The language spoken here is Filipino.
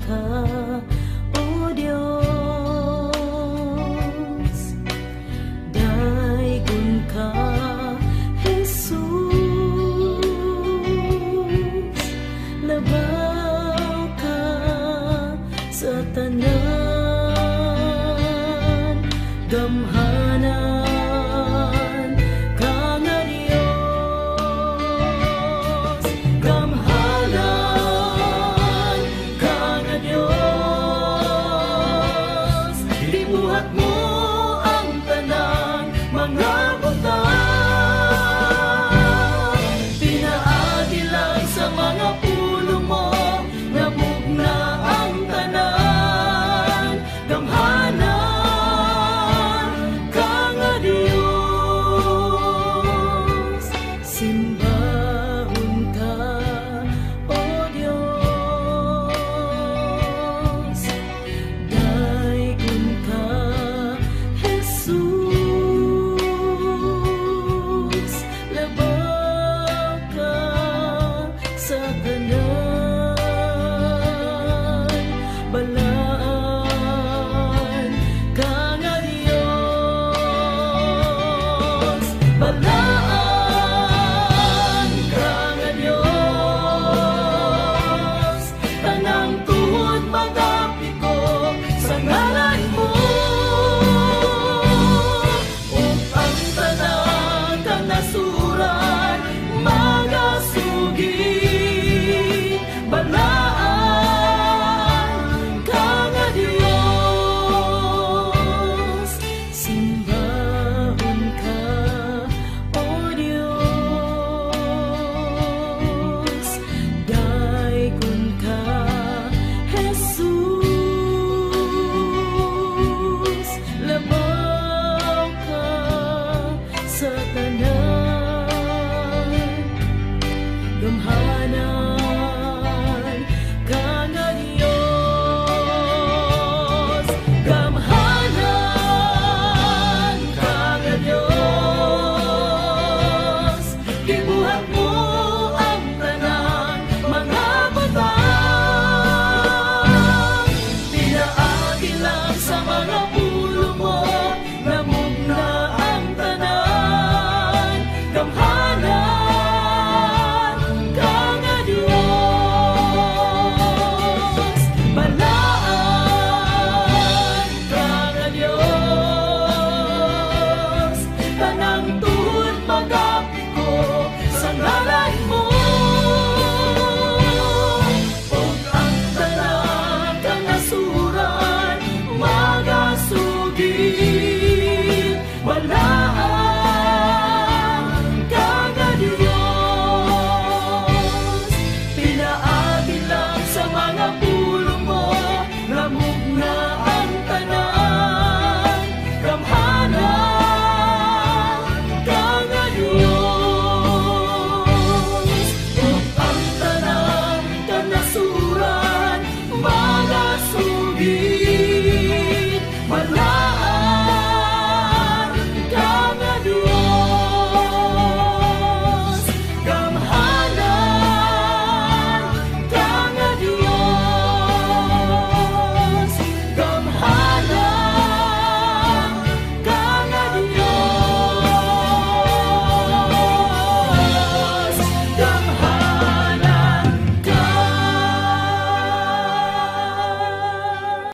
ka, O Diyos. Daigon ka, Jesus. Labaw ka sa tanan, gamhanan ka nga Dios. Gamhanan ka nga Dios. Gibuhat mo ang tanan mga butang, pinaagi lang sa mga pulo mo, namugna ang tanan. Gamhanan ka nga Dios. Simbahon ka, O Dios. Daigon ka, Jesus. Labaw ka sa tanan, balaan ka nga Dios. Balaan ka nga Dios. Tanang tuhod mga